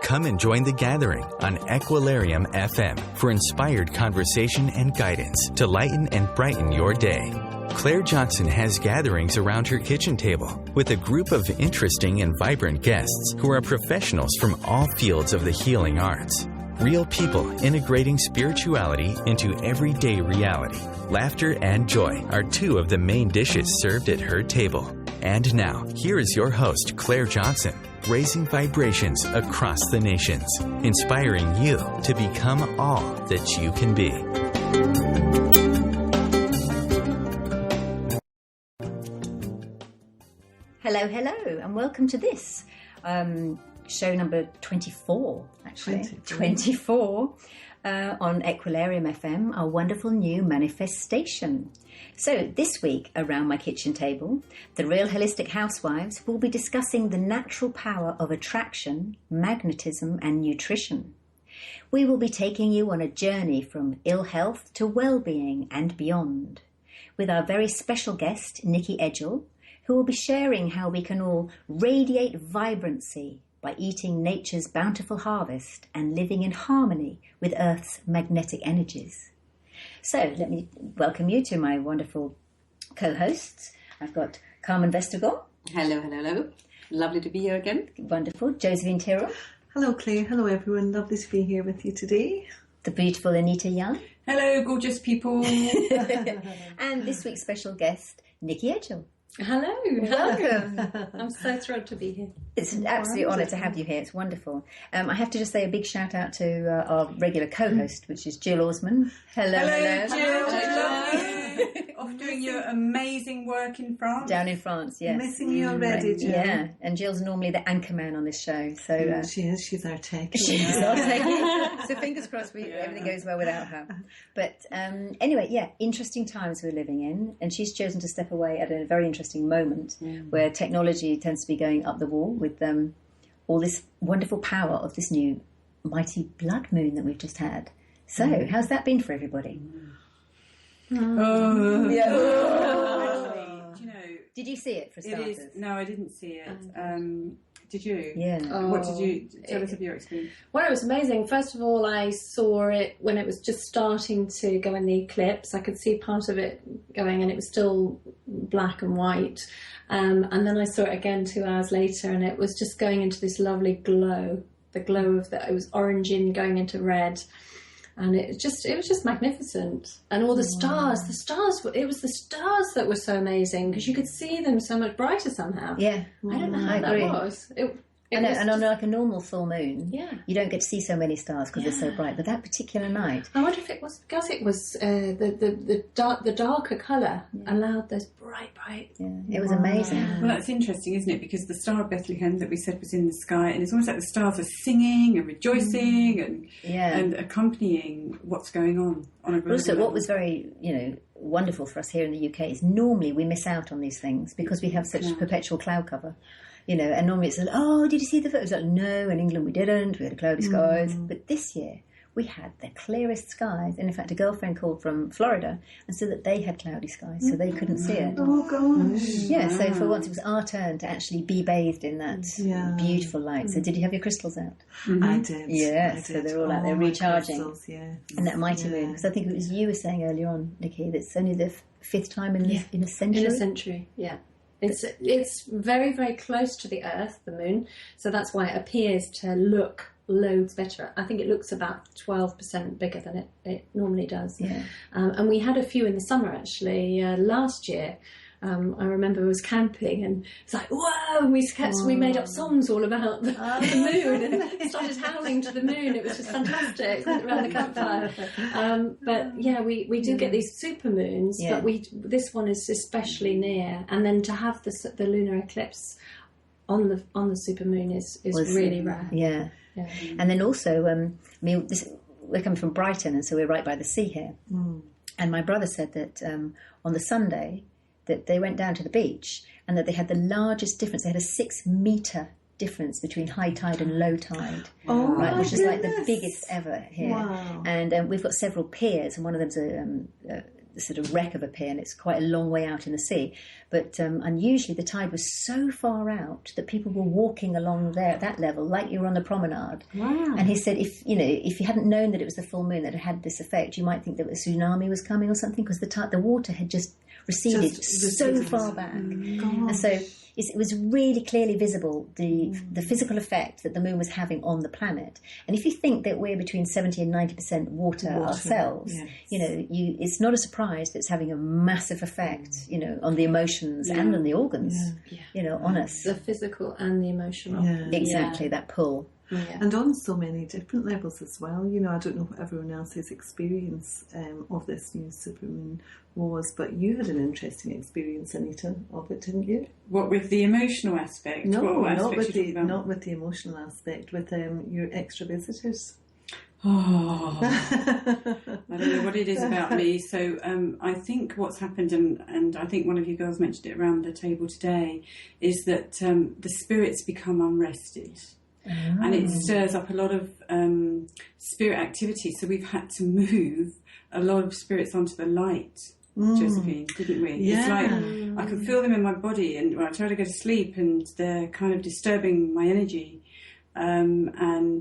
Come and join the gathering on Equilarium FM for inspired conversation and guidance to lighten and brighten your day. Claire Johnson has gatherings around her kitchen table with a group of interesting and vibrant guests who are professionals from all fields of the healing arts. Real people integrating spirituality into everyday reality. Laughter and joy are two of the main dishes served at her table. And now, here is your host, Claire Johnson, raising vibrations across the nations, inspiring you to become all that you can be. Hello, and welcome to this show number 24, actually. 24 on Equilarium FM, our wonderful new manifestation. So this week, around my kitchen table, the Real Holistic Housewives will be discussing the natural power of attraction, magnetism and nutrition. We will be taking you on a journey from ill health to well-being and beyond, with our very special guest, Nicki Edgell, who will be sharing how we can all radiate vibrancy by eating nature's bountiful harvest and living in harmony with Earth's magnetic energies. So let me welcome you to my wonderful co-hosts. I've got Carmen Vesztergom. Hello. Lovely to be here again. Wonderful. Josephine Tyrrell. Hello, Claire. Hello, everyone. Lovely to be here with you today. The beautiful Anita Young. Hello, gorgeous people. And this week's special guest, Nicki Edgell. Hello. Welcome. I'm so thrilled to be here. It's an absolute honour to have you here. It's wonderful. I have to just say a big shout out to our regular co-host, which is Jill Osman. Hello. Jill. Off doing your amazing work in France. Down in France, yes. Missing you already, Jill. Yeah, and Jill's normally the anchorman on this show. So she is. She's our tech. She's our tech. So fingers crossed everything goes well without her. But anyway, yeah, interesting times we're living in, and she's chosen to step away at a very interesting moment where technology tends to be going up the wall with all this wonderful power of this new mighty blood moon that we've just had. So how's that been for everybody? Oh. Yeah. Actually, do you know, did you see it for starters? No, I didn't see it. Did you? Yeah. What did you tell us of your experience? Well, it was amazing. First of all, I saw it when it was just starting to go in the eclipse. I could see part of it going, and it was still black and white. And then I saw it again 2 hours later, and it was just going into this lovely glow. The glow of it was orange and going into red. And it was just magnificent. And all the stars, it was the stars that were so amazing because you could see them so much brighter somehow. Yeah. I don't know how that was. And on like a normal full moon, yeah, you don't get to see so many stars because they're so bright. But that particular night, I wonder if it was because it was the darker colour allowed those bright. Yeah, it was amazing. Well, that's interesting, isn't it? Because the Star of Bethlehem that we said was in the sky, and it's almost like the stars are singing and rejoicing and accompanying what's going on a global Also, level. what was very wonderful for us here in the UK is normally we miss out on these things because we have such perpetual cloud cover. And normally it's like, oh, did you see the photos? Like, no, in England we didn't. We had cloudy skies. But this year we had the clearest skies. And in fact, a girlfriend called from Florida and said that they had cloudy skies, so they couldn't see it. Oh, gosh. Yeah, so for once it was our turn to actually be bathed in that beautiful light. So did you have your crystals out? I did. Yeah, so they're all out there recharging. And that mighty moon. Because I think it was you were saying earlier on, Nicki, that it's only the fifth time in a century. In a century, yeah. It's very, very close to the Earth, the moon, so that's why it appears to look loads better. I think it looks about 12% bigger than it normally does. Yeah. And we had a few in the summer, actually, last year. I remember I was camping and it's like, whoa, we made up songs all about the moon and started howling to the moon. It was just fantastic around the campfire. But yeah, we do get these super moons, but this one is especially near. And then to have the lunar eclipse on the super moon is really rare. Yeah. And then also, we're coming from Brighton, and so we're right by the sea here. And my brother said that on the Sunday, that they went down to the beach and that they had the largest difference. They had a 6-metre difference between high tide and low tide, which is like the biggest ever here. Wow. And we've got several piers, and one of them's sort of wreck of a pier, and it's quite a long way out in the sea. But unusually, the tide was so far out that people were walking along there at that level, like you were on the promenade. Wow. And he said, if you hadn't known that it was the full moon that had this effect, you might think that a tsunami was coming or something, because the water had just receded so far back. And so it was really clearly visible, the physical effect that the moon was having on the planet. And if you think that we're between 70 and 90% water ourselves, it's not a surprise that it's having a massive effect, on the emotions and on the organs, on us. The physical and the emotional. Yeah. Exactly, that pull. Yeah. And on so many different levels as well. I don't know what everyone else's experience of this new supermoon was, but you had an interesting experience, Anita, of it, didn't you? What, with the emotional aspect? No, not with the emotional aspect, with your extra visitors. Oh, I don't know what it is about me. So I think what's happened, and I think one of you girls mentioned it around the table today, is that the spirits become unrested. And it stirs up a lot of spirit activity. So we've had to move a lot of spirits onto the light, Josephine, didn't we? Yeah. It's like I can feel them in my body, and when I try to go to sleep, and they're kind of disturbing my energy. And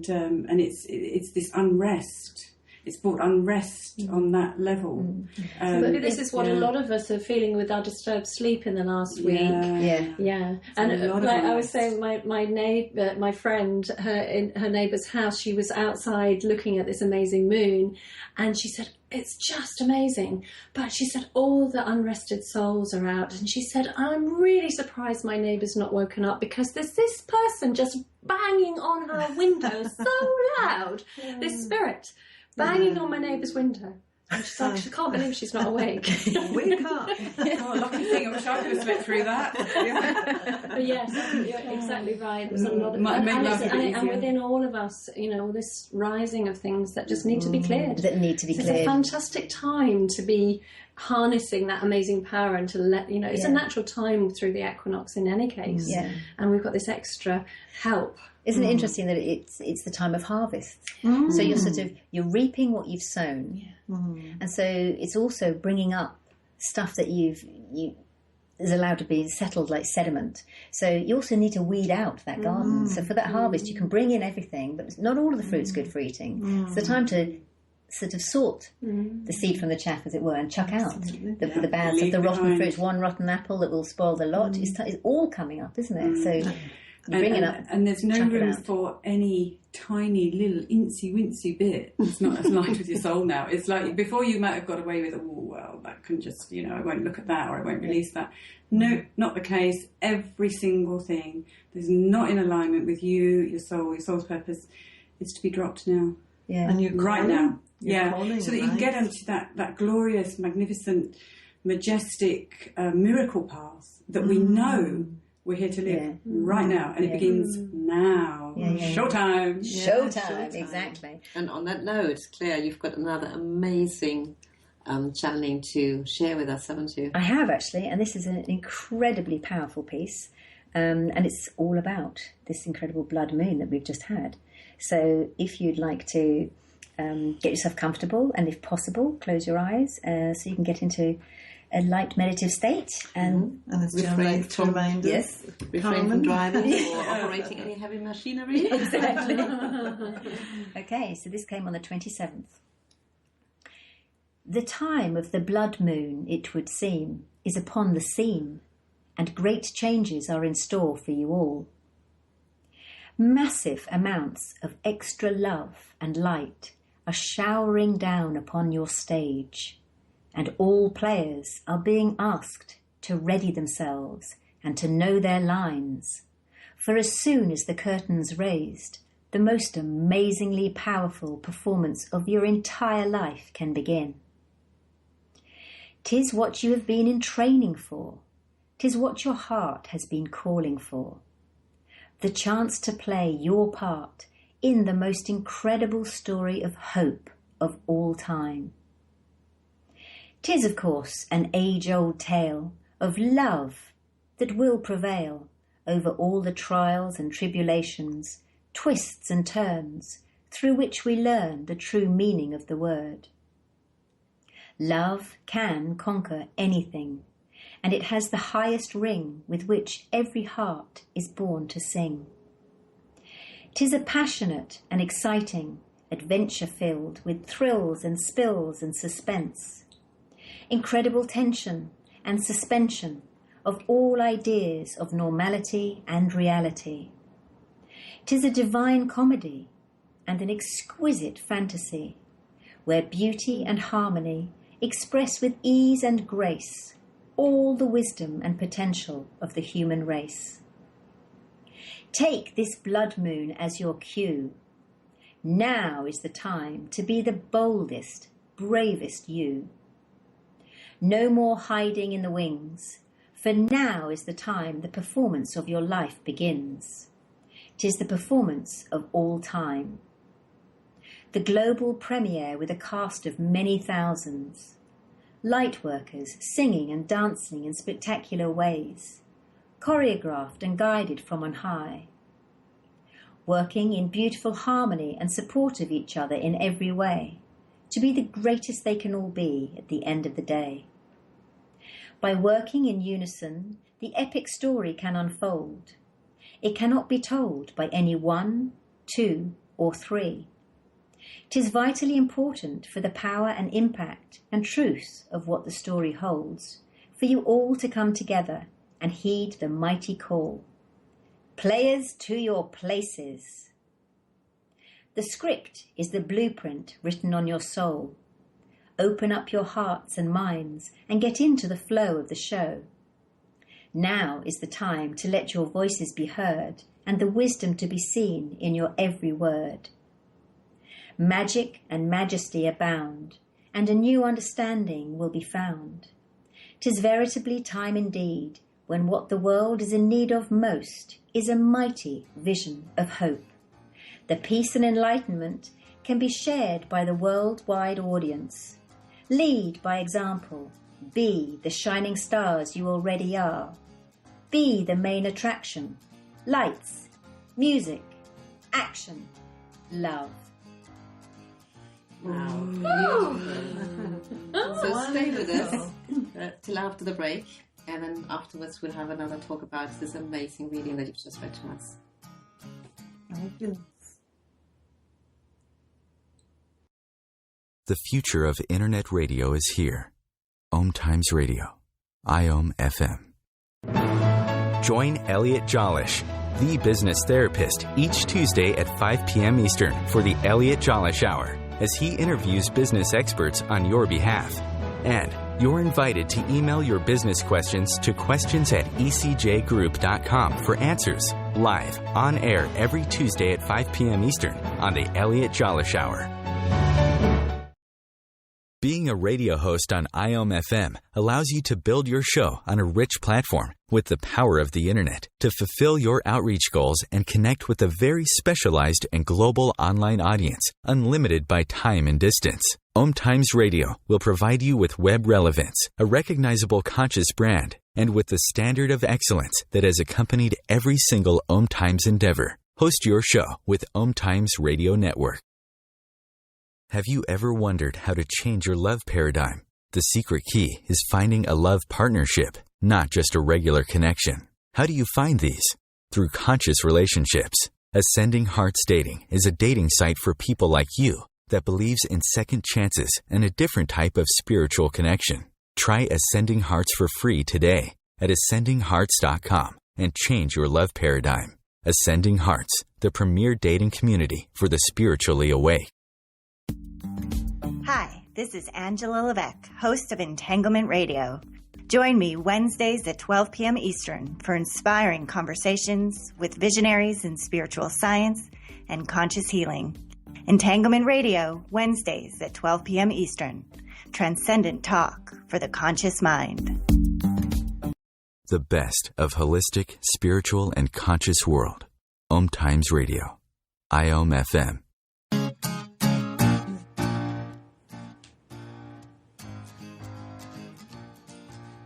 it's this unrest. It's brought unrest on that level. But this is what a lot of us are feeling with our disturbed sleep in the last week. Yeah. And like I was saying, my neighbour, my friend, in her neighbour's house, she was outside looking at this amazing moon, and she said, it's just amazing. But she said, all the unrested souls are out. And she said, I'm really surprised my neighbour's not woken up, because there's this person just banging on her window so loud, this spirit banging on my neighbour's window. And she's like, she can't believe she's not awake. Wake up. Oh, lucky thing, I wish I could have slept through that. But yes, you're exactly right. There's a lot of, and within all of us, this rising of things that just need to be cleared. It's a fantastic time to be harnessing that amazing power, and to let it's a natural time through the equinox in any case. And we've got this extra help. Isn't it interesting that it's the time of harvest? So you're reaping what you've sown, and so it's also bringing up stuff that is allowed to be settled like sediment. So you also need to weed out that garden. So for that harvest, you can bring in everything, but not all of the fruit's good for eating. It's the time to sort of sort the seed from the chaff, as it were, and chuck out the bad stuff, the rotten fruits. One rotten apple that will spoil the lot is all coming up, isn't it? So you bring it up, and there's no room for any tiny little incy-wincy bit. It's not as light with your soul now. It's like before you might have got away with, that can just, I won't look at that, or I won't release that. No, not the case. Every single thing that's not in alignment with you, your soul's purpose, is to be dropped now. Yeah, and you're right now. So that you can get onto that glorious, magnificent, majestic miracle path that we know we're here to live right now, and it begins now. Showtime. Showtime, exactly. And on that note, it's clear you've got another amazing channeling to share with us, haven't you? I have, actually, and this is an incredibly powerful piece, and it's all about this incredible blood moon that we've just had. So if you'd like to get yourself comfortable, and if possible, close your eyes so you can get into a light meditative state, and as Jill likes to remind us, refrain from driving or operating any heavy machinery. Exactly. Okay, so this came on the 27th. The time of the blood moon, it would seem, is upon the scene, and great changes are in store for you all. Massive amounts of extra love and light are showering down upon your stage, and all players are being asked to ready themselves and to know their lines, for as soon as the curtain's raised, the most amazingly powerful performance of your entire life can begin. 'Tis what you have been in training for, 'tis what your heart has been calling for, the chance to play your part in the most incredible story of hope of all time. 'Tis, of course, an age-old tale of love that will prevail over all the trials and tribulations, twists and turns, through which we learn the true meaning of the word. Love can conquer anything, and it has the highest ring with which every heart is born to sing. 'Tis a passionate and exciting, adventure-filled with thrills and spills and suspense, incredible tension and suspension of all ideas of normality and reality. 'Tis a divine comedy and an exquisite fantasy, where beauty and harmony express with ease and grace all the wisdom and potential of the human race. Take this blood moon as your cue. Now is the time to be the boldest, bravest you. No more hiding in the wings, for now is the time the performance of your life begins. 'Tis the performance of all time. The global premiere with a cast of many thousands. Light workers singing and dancing in spectacular ways, choreographed and guided from on high. Working in beautiful harmony and support of each other in every way, to be the greatest they can all be at the end of the day. By working in unison, the epic story can unfold. It cannot be told by any one, two, or three. 'Tis vitally important for the power and impact and truth of what the story holds, for you all to come together and heed the mighty call. Players to your places. The script is the blueprint written on your soul. Open up your hearts and minds and get into the flow of the show. Now is the time to let your voices be heard and the wisdom to be seen in your every word. Magic and majesty abound, and a new understanding will be found. 'Tis veritably time indeed, when what the world is in need of most is a mighty vision of hope. The peace and enlightenment can be shared by the worldwide audience. Lead by example. Be the shining stars you already are. Be the main attraction. Lights, music, action, love. Wow. So stay with us till after the break, and then afterwards we'll have another talk about this amazing reading that you've just read to us. The future of internet radio is here. Om Times Radio. IOM FM. Join Elliot Jollish, the business therapist, each Tuesday at 5 p.m. Eastern for the Elliot Jollish Hour, as he interviews business experts on your behalf. And you're invited to email your business questions to questions@ecjgroup.com for answers, live, on air every Tuesday at 5 p.m. Eastern on the Elliot Jollish Hour. Being a radio host on IOM FM allows you to build your show on a rich platform with the power of the internet to fulfill your outreach goals and connect with a very specialized and global online audience, unlimited by time and distance. Om Times Radio will provide you with web relevance, a recognizable conscious brand, and with the standard of excellence that has accompanied every single Om Times endeavor. Host your show with Om Times Radio Network. Have you ever wondered how to change your love paradigm? The secret key is finding a love partnership, not just a regular connection. How do you find these? Through conscious relationships. Ascending Hearts Dating is a dating site for people like you that believes in second chances and a different type of spiritual connection. Try Ascending Hearts for free today at ascendinghearts.com and change your love paradigm. Ascending Hearts, the premier dating community for the spiritually awake. Hi, this is Angela Levesque, host of Entanglement Radio. Join me Wednesdays at 12 p.m. Eastern for inspiring conversations with visionaries in spiritual science and conscious healing. Entanglement Radio, Wednesdays at 12 p.m. Eastern. Transcendent talk for the conscious mind. The best of holistic, spiritual, and conscious world. Om Times Radio. IOM FM.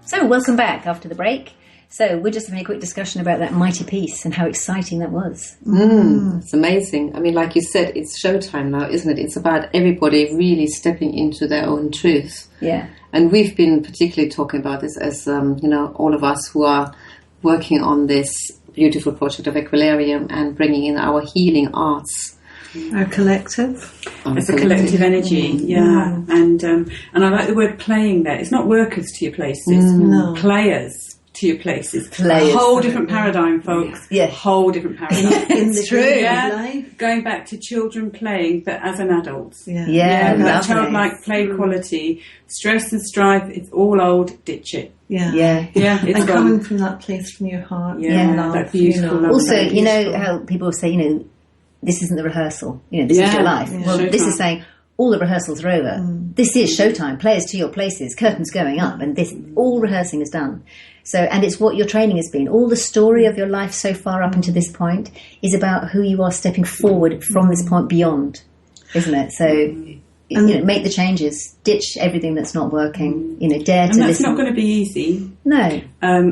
So, welcome back after the break. So we're just having a quick discussion about that mighty piece and how exciting that was. It's amazing. I mean, like you said, it's showtime now, isn't it? It's about everybody really stepping into their own truth. Yeah. And we've been particularly talking about this as, all of us who are working on this beautiful project of Equilarium and bringing in our healing arts. Our collective. It's a collective energy, And I like the word playing there. It's not workers to your places, players to your places. Players. A whole different paradigm, folks. Yeah. Whole different paradigm. It's true. Life. Going back to children playing, but as an adult. Yeah, That childlike play quality. Stress and strife, it's all old, ditch it. Yeah. Yeah, it's and gone. coming from that place from your heart. Yeah, that beautiful love. Also, you know how people say, this isn't the rehearsal. This is your life. Yeah. Well, Showtime. this is saying all the rehearsals are over. This is showtime. Players to your places. Curtains going up, and this all rehearsing is done. So, and it's what your training has been. All the story of your life so far up until this point is about who you are stepping forward from this point beyond, isn't it? So, make the changes. Ditch everything that's not working. Dare to listen. And that's not going to be easy. No.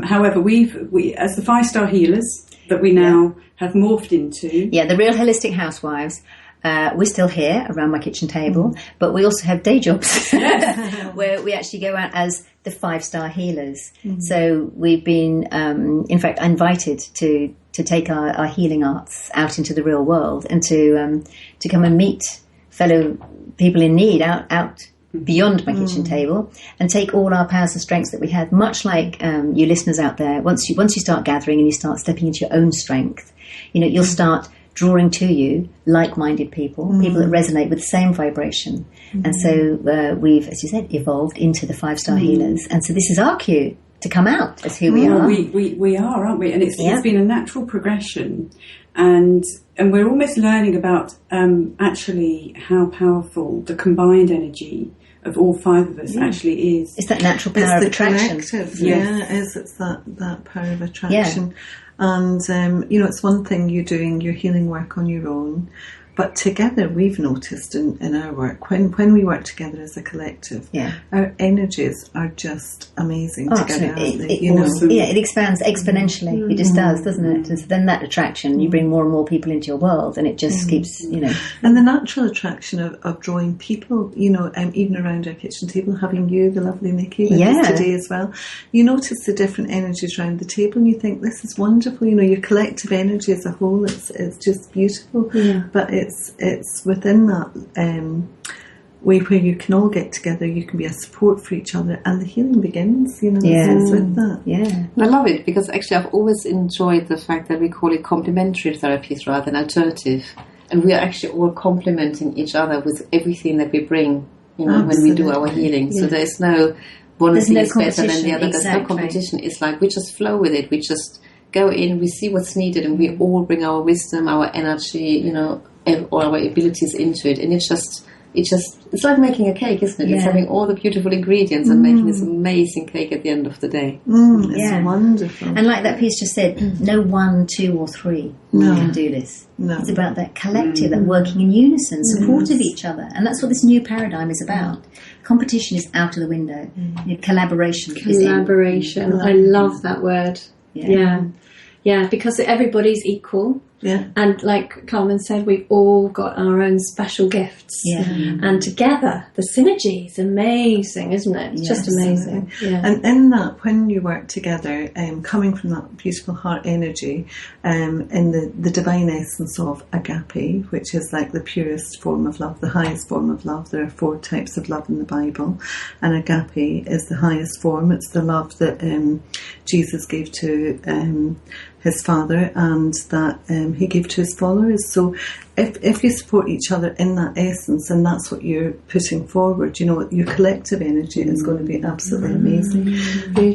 However, we as the 5-star healers that we now have morphed into. Yeah, the Real Holistic Housewives. We're still here around my kitchen table, but we also have day jobs where we actually go out as the 5-star healers. So we've been, in fact, invited to take our healing arts out into the real world and to come and meet fellow people in need out beyond my kitchen table and take all our powers and strengths that we have, much like you listeners out there. Once you start gathering and you start stepping into your own strength, you'll start drawing to you like-minded people that resonate with the same vibration. And so we've, as you said, evolved into the 5-star healers. And so this is our cue to come out as who we are. We are, aren't we? And it's been a natural progression. And we're almost learning about actually how powerful the combined energy of all 5 of us actually is. It's that natural power of attraction. Collective, it's that power of attraction. And, it's one thing you doing your healing work on your own, but together we've noticed in our work, when we work together as a collective, our energies are just amazing together. It expands exponentially. It just does, doesn't it? And so then that attraction, you bring more and more people into your world, and it just keeps, And the natural attraction of drawing people, even around our kitchen table, having you, the lovely Nicki, with us today as well. You notice the different energies around the table, and you think, this is wonderful. Your collective energy as a whole, it's just beautiful. Yeah. But it's within that way where you can all get together, you can be a support for each other, and the healing begins, it's with that. Yeah. And I love it because actually I've always enjoyed the fact that we call it complementary therapies rather than alternative. And we are actually all complementing each other with everything that we bring, when we do our healing. Yeah. So there's no one is better than the other. Exactly. There's no competition. It's like we just flow with it. We just go in, we see what's needed, and we all bring our wisdom, our energy, all our abilities into it. And it's like making a cake, isn't it? Yeah. It's having all the beautiful ingredients and making this amazing cake at the end of the day. It's wonderful. And like that piece just said, no 1, 2 or 3 can do this. No. It's about that collective, that working in unison, support of each other. And that's what this new paradigm is about. Competition is out of the window. Collaboration is in. I love that word. Yeah, because everybody's equal. Yeah. And like Carmen said, we've all got our own special gifts. Yeah. And together, the synergy is amazing, isn't it? It's just amazing. Yeah. And in that, when you work together, coming from that beautiful heart energy, in the divine essence of agape, which is like the purest form of love, the highest form of love. There are 4 types of love in the Bible, and agape is the highest form. It's the love that Jesus gave to his Father, and that he gave to his followers. So if you support each other in that essence, and that's what you're putting forward, your collective energy is going to be absolutely amazing.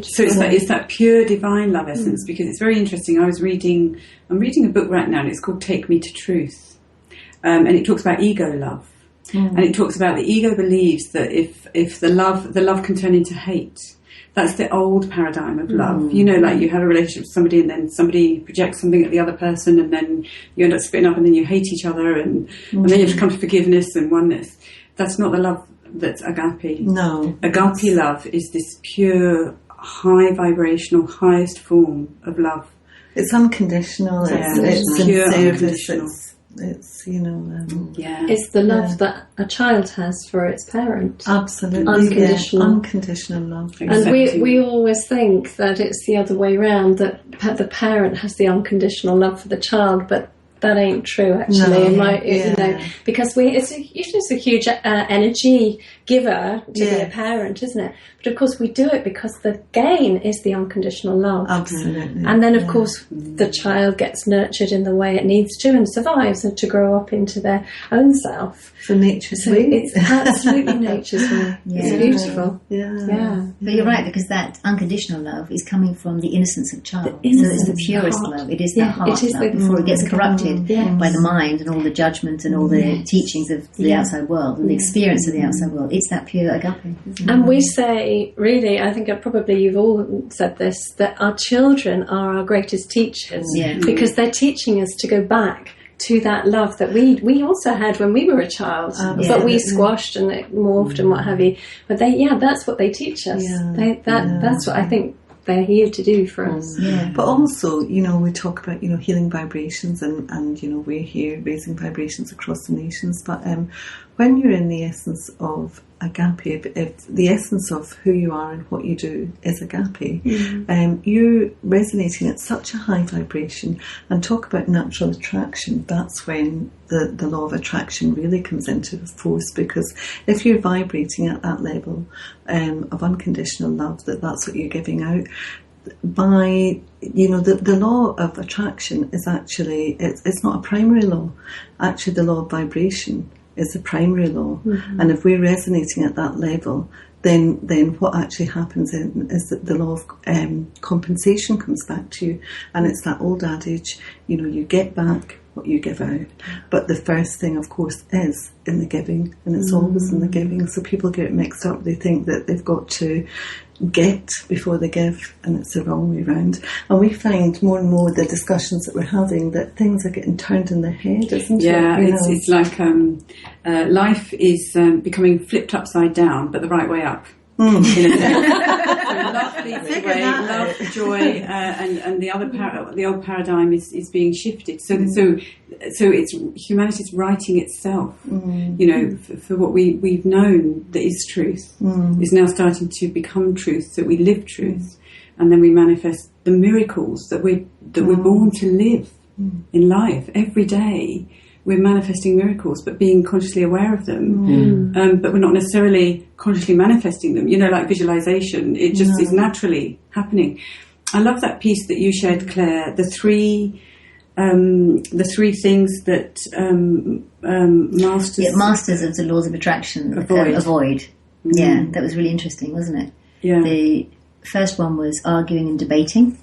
So it's that pure divine love essence, because it's very interesting. I'm reading a book right now, and it's called Take Me to Truth, and it talks about ego love. And it talks about the ego believes that if the love can turn into hate. That's the old paradigm of love. Like you have a relationship with somebody, and then somebody projects something at the other person, and then you end up splitting up, and then you hate each other, and then you have to come to forgiveness and oneness. That's not the love that's agape. No. Agape love is this pure high vibrational, highest form of love. It's unconditional. It's pure service. unconditional. It's you know. It's the love that a child has for its parent. Absolutely. Unconditional. Unconditional love. And we always think that it's the other way around, that the parent has the unconditional love for the child, but that ain't true, actually. You know, because it's a huge energy giver to be a parent, isn't it? But of course, we do it because the gain is the unconditional love. Absolutely. And then, of course, the child gets nurtured in the way it needs to and survives and to grow up into their own self. For nature's way. It's absolutely nature's way. Yeah. It's beautiful. Yeah. But you're right, because that unconditional love is coming from the innocence of child. So it's the purest love. It is the heart love before it gets corrupted by the mind and all the judgment and all the teachings of the outside world and the experience of the outside world. It's that pure agape. And we say, really, I think probably you've all said this, that our children are our greatest teachers because they're teaching us to go back to that love that we also had when we were a child, but we squashed and it morphed and what have you. But that's what they teach us. That's what I think they're here to do for us. But also, you know, we talk about, you know, healing vibrations and you know, we're here raising vibrations across the nations. But when you're in the essence of agape, if the essence of who you are and what you do is agape, you're resonating at such a high vibration. And talk about natural attraction, that's when the law of attraction really comes into force, because if you're vibrating at that level of unconditional love, that's what you're giving out, by, you know, the law of attraction is actually, it's not a primary law. Actually, the law of vibration is the primary law. And if we're resonating at that level, then what actually happens is that the law of compensation comes back to you. And it's that old adage, you know, you get back what you give out. But the first thing, of course, is in the giving, and it's always in the giving. So people get it mixed up. They think that they've got to get before they give, and it's the wrong way round. And we find more and more the discussions that we're having that things are getting turned in their head, isn't it? Yeah, it's like life is becoming flipped upside down, but the right way up. So love leads the way, love, joy, and the old paradigm is being shifted. So it's humanity's writing itself. You know, for what we've known that is truth is now starting to become truth. So we live truth, and then we manifest the miracles that we're born to live in life every day. We're manifesting miracles, but being consciously aware of them. But we're not necessarily consciously manifesting them. You know, like visualization, it just is naturally happening. I love that piece that you shared, Claire. The three things that masters of the laws of attraction avoid. Yeah, that was really interesting, wasn't it? Yeah. The first one was arguing and debating,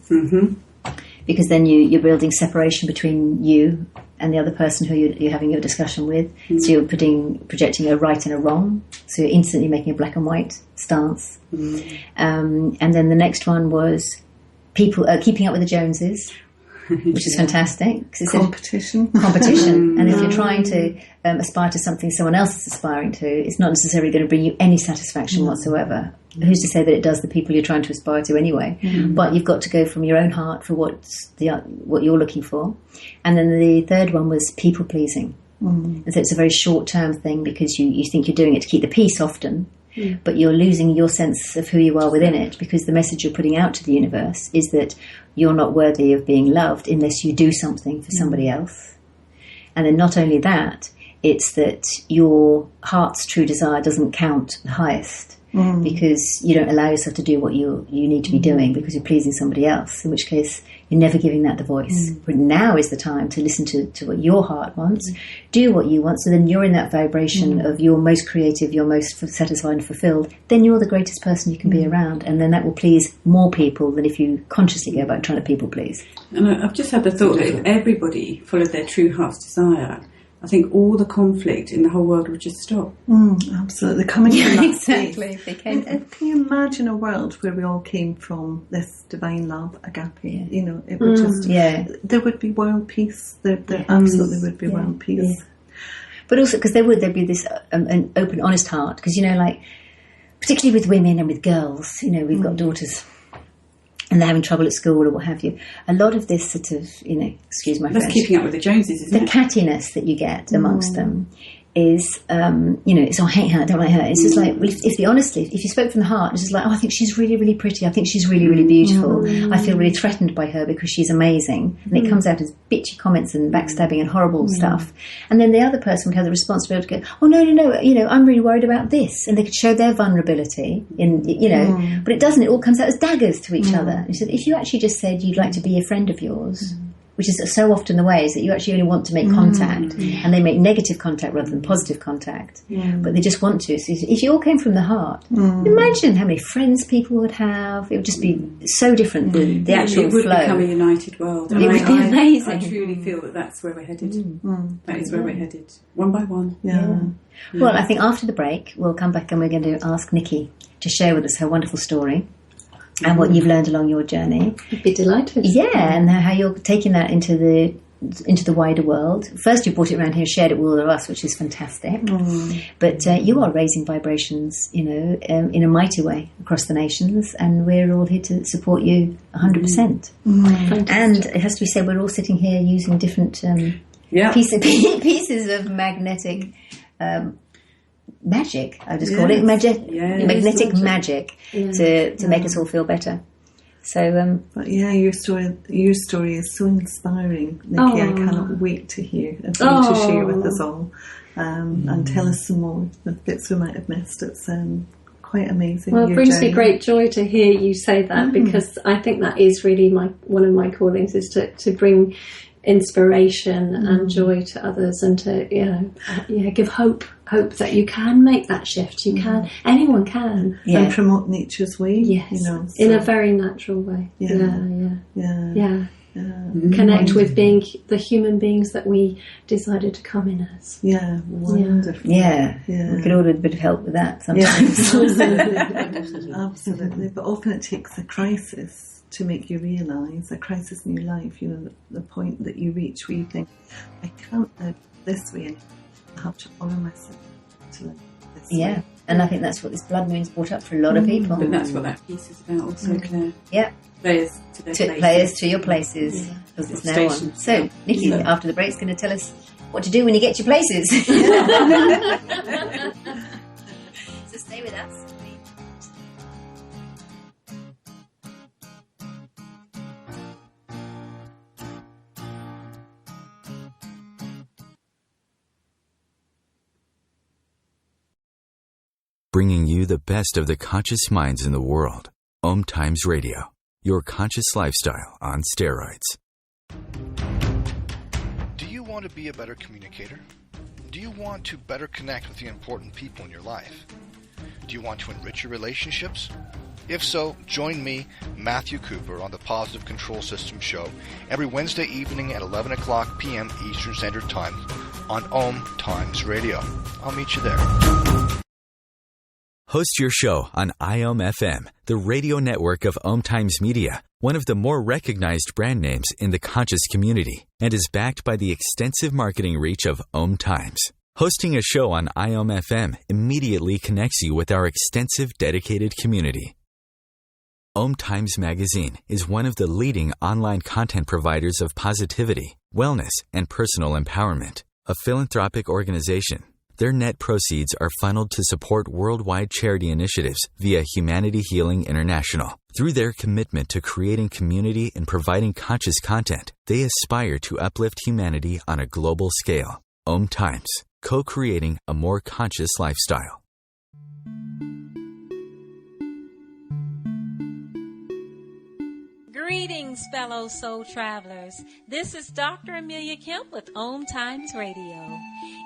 because then you're building separation between you and the other person who you're having your discussion with. So you're projecting a right and a wrong. So you're instantly making a black and white stance. And then the next one was people keeping up with the Joneses, which is fantastic. Competition. And if you're trying to aspire to something someone else is aspiring to, it's not necessarily going to bring you any satisfaction whatsoever. Who's to say that it does the people you're trying to aspire to anyway? But you've got to go from your own heart for what you're looking for. And then the third one was people pleasing. And so it's a very short term thing, because you think you're doing it to keep the peace often, but you're losing your sense of who you are within it, because the message you're putting out to the universe is that you're not worthy of being loved unless you do something for somebody else. And then not only that, it's that your heart's true desire doesn't count the highest, because you don't allow yourself to do what you need to be doing because you're pleasing somebody else, in which case you're never giving that the voice. But now is the time to listen to what your heart wants, do what you want, so then you're in that vibration of you're most creative, you're most satisfied and fulfilled, then you're the greatest person you can be around, and then that will please more people than if you consciously go about trying to people please. And I've just had the thought that if everybody followed their true heart's desire, I think all the conflict in the whole world would just stop. Absolutely. Coming from that exactly. Can you imagine a world where we all came from this divine love, agape? You know, it would just... There would be world peace. There absolutely would be world peace. But also, because there'd be this an open, honest heart. Because, you know, like, particularly with women and with girls, you know, we've got daughters and they're having trouble at school or what have you. A lot of this sort of, excuse my French. That's keeping up with the Joneses, isn't it? The cattiness that you get amongst them is, it's, I hate her, I don't like her. It's just like, well, if you spoke from the heart, it's just like, I think she's really, really pretty. I think she's really, really beautiful. I feel really threatened by her because she's amazing. And it comes out as bitchy comments and backstabbing and horrible stuff. And then the other person would have the responsibility to go, oh, no, I'm really worried about this. And they could show their vulnerability but it doesn't. It all comes out as daggers to each other. And so if you actually just said you'd like to be a friend of yours, which is so often the way, is that you actually only want to make contact, and they make negative contact rather than positive contact, but they just want to. So if you all came from the heart, imagine how many friends people would have. It would just be so different, the actual flow. It would flow. become a united world. And it would be amazing. I truly feel that that's where we're headed. That is where we're headed, one by one. Yeah. Well, I think after the break, we'll come back and we're going to ask Nicki to share with us her wonderful story. And what you've learned along your journey. I'd be delighted. Yeah, and how you're taking that into the wider world. First, you brought it around here, shared it with all of us, which is fantastic. But you are raising vibrations, in a mighty way across the nations, and we're all here to support you 100%. And it has to be said, we're all sitting here using different pieces of magnetic. Magic, I just call it magnetic magic to make us all feel better. So, but your story is so inspiring, Nicki. I cannot wait to hear and for you to share with us all, and tell us some more the bits we might have missed. It's quite amazing. Well, it brings me great joy to hear you say that, because I think that is really one of my callings, is to bring inspiration and joy to others, and to give hope that you can make that shift. You can, anyone can, and promote nature's way. Yes, in a very natural way. Connect with being the human beings that we decided to come in as. Wonderful. We could all do a bit of help with that sometimes. Absolutely, but often it takes a crisis to make you realise, a crisis in your life, the point that you reach where you think, I can't live this way, and I have to honour myself to live this way. And I think that's what this blood moon's brought up for a lot of people. But that's what that piece is about also, Claire. Yeah. Players to their places. Players to your places, because it's now on. So, Nicki, after the break's going to tell us what to do when you get your places. So stay with us. Bringing you the best of the conscious minds in the world. Om Times Radio, your conscious lifestyle on steroids. Do you want to be a better communicator? Do you want to better connect with the important people in your life? Do you want to enrich your relationships? If so, join me, Matthew Cooper, on the Positive Control System Show every Wednesday evening at 11 o'clock p.m. Eastern Standard Time on Om Times Radio. I'll meet you there. Host your show on IOM FM, the radio network of Om Times Media, one of the more recognized brand names in the conscious community, and is backed by the extensive marketing reach of Om Times. Hosting a show on IOM FM immediately connects you with our extensive dedicated community. Om Times Magazine is one of the leading online content providers of positivity, wellness, and personal empowerment, a philanthropic organization. Their net proceeds are funneled to support worldwide charity initiatives via Humanity Healing International. Through their commitment to creating community and providing conscious content, they aspire to uplift humanity on a global scale. Om Times, co-creating a more conscious lifestyle. Greetings, fellow soul travelers. This is Dr. Amelia Kemp with Om Times Radio.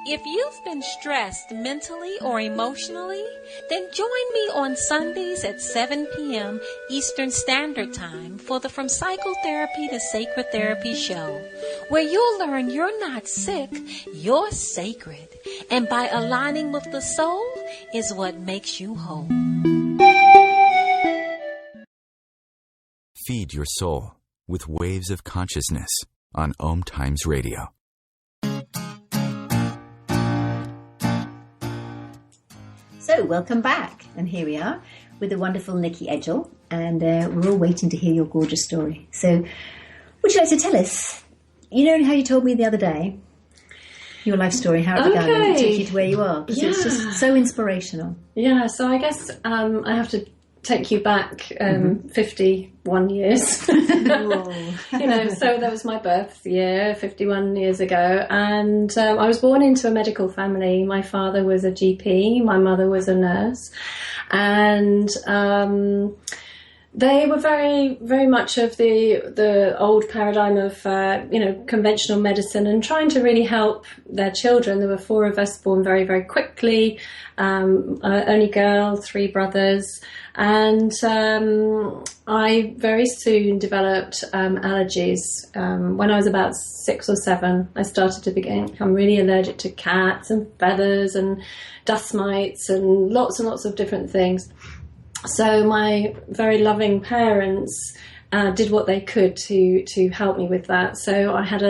If you've been stressed mentally or emotionally, then join me on Sundays at 7 p.m. Eastern Standard Time for the From Psychotherapy to Sacred Therapy show, where you'll learn you're not sick, you're sacred. And by aligning with the soul is what makes you whole. Feed your soul with waves of consciousness on Om Times Radio. So, welcome back. And here we are with the wonderful Nicki Edgell. and we're all waiting to hear your gorgeous story. So, would you like to tell us? You know how you told me the other day your life story, how it began, and it took you to where you are, because it's just so inspirational. Yeah, so I guess I have to take you back 51 years. You know, so that was my birth year 51 years ago, and I was born into a medical family. My father was a GP, my mother was a nurse, and they were very, very much of the old paradigm of, conventional medicine and trying to really help their children. There were 4 of us born very, very quickly, only girl, 3 brothers. And I very soon developed allergies. When I was about 6 or 7, I started to become really allergic to cats and feathers and dust mites and lots of different things. So my very loving parents did what they could to help me with that. So I had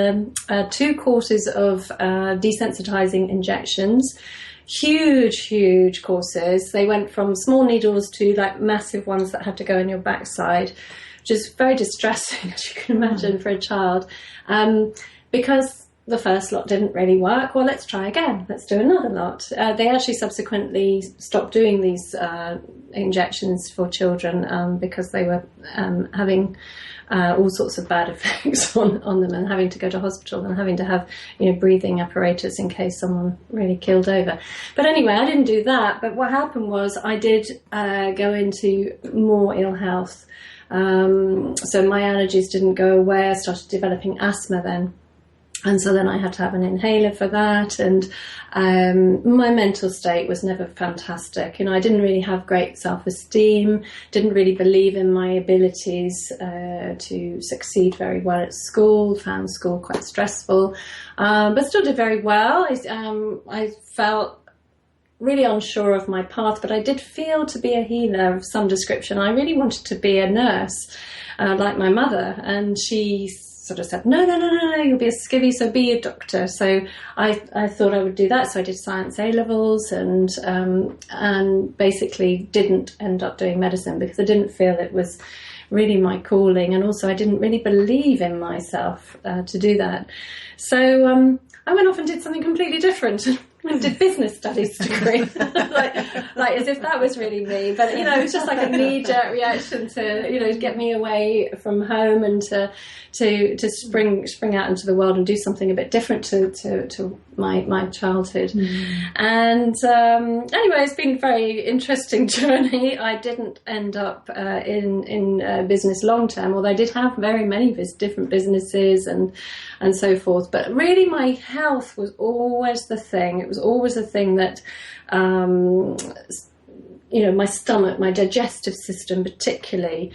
2 courses of desensitizing injections, huge courses. They went from small needles to like massive ones that had to go in your backside, which is very distressing, as you can imagine, for a child. Because the first lot didn't really work, well, let's try again. Let's do another lot. They actually subsequently stopped doing these injections for children because they were having all sorts of bad effects on them, and having to go to hospital and having to have, breathing apparatus in case someone really keeled over. But anyway, I didn't do that. But what happened was I did go into more ill health. So my allergies didn't go away. I started developing asthma then. And so then I had to have an inhaler for that, and my mental state was never fantastic. I didn't really have great self-esteem, didn't really believe in my abilities to succeed very well at school, found school quite stressful, but still did very well. I felt really unsure of my path, but I did feel to be a healer of some description. I really wanted to be a nurse, like my mother, and she sort of said, no, you'll be a skivvy, so be a doctor. So I thought I would do that. So I did science A-levels and basically didn't end up doing medicine because I didn't feel it was really my calling. And also I didn't really believe in myself to do that. So I went off and did something completely different. And did business studies degree, like as if that was really me. But it's just like a knee-jerk reaction to get me away from home and to spring out into the world and do something a bit different to my childhood. And anyway, it's been a very interesting journey. I didn't end up in business long term, although I did have very many different businesses and so forth. But really, my health was always the thing. It was always a thing that, my stomach, my digestive system particularly,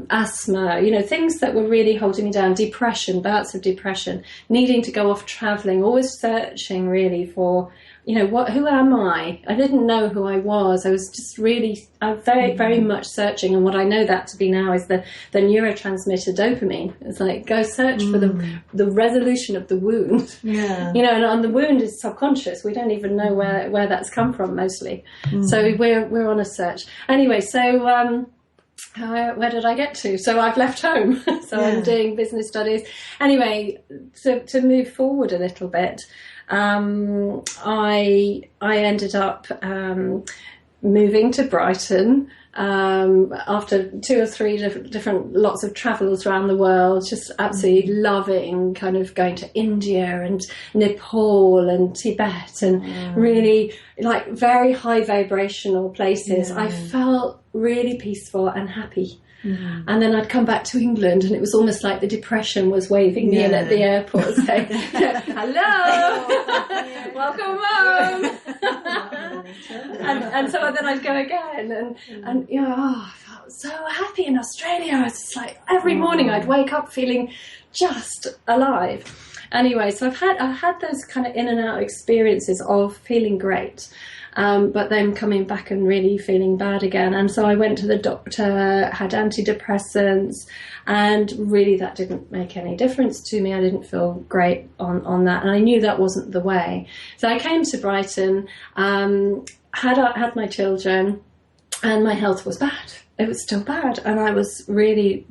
asthma, things that were really holding me down, depression, bouts of depression, needing to go off travelling, always searching really for, who am I? I didn't know who I was. I was just really very, very much searching. And what I know that to be now is the neurotransmitter dopamine. It's like, go search for the resolution of the wound. Yeah. And the wound is subconscious. We don't even know where that's come from mostly. So we're on a search. Anyway, so where did I get to? So I've left home. So I'm doing business studies. Anyway, to move forward a little bit, I ended up moving to Brighton after 2 or 3 different lots of travels around the world, just absolutely loving kind of going to India and Nepal and Tibet and really like very high vibrational places. I felt really peaceful and happy. And then I'd come back to England and it was almost like the depression was waving me in at the airport saying, hello, welcome home. and so then I'd go again and I felt so happy in Australia. It's like every morning I'd wake up feeling just alive. Anyway, so I had those kind of in and out experiences of feeling great. But then coming back and really feeling bad again. And so I went to the doctor, had antidepressants, and really that didn't make any difference to me. I didn't feel great on that. And I knew that wasn't the way. So I came to Brighton, had my children, and my health was bad. It was still bad, and I was really,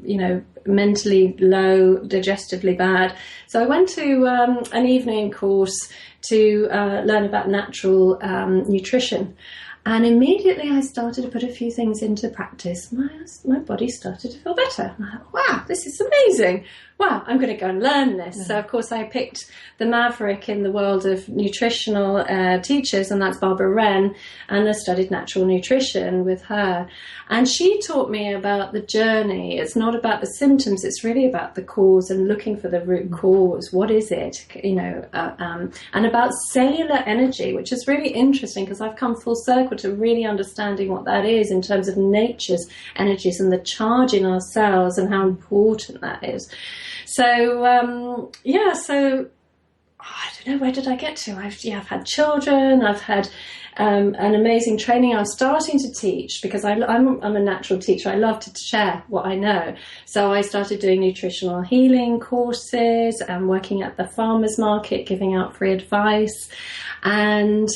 mentally low, digestively bad. So I went to an evening course to learn about natural nutrition. And immediately I started to put a few things into practice. My body started to feel better. I thought, wow, this is amazing. Wow, I'm going to go and learn this. Yeah. So, of course, I picked the maverick in the world of nutritional teachers, and that's Barbara Wren, and I studied natural nutrition with her. And she taught me about the journey. It's not about the symptoms, it's really about the cause and looking for the root cause. What is it? And about cellular energy, which is really interesting because I've come full circle to really understanding what that is in terms of nature's energies and the charge in our cells and how important that is. So, so I don't know, where did I get to? I've had children, I've had an amazing training. I was starting to teach because I'm a natural teacher. I love to share what I know. So I started doing nutritional healing courses and working at the farmers market, giving out free advice and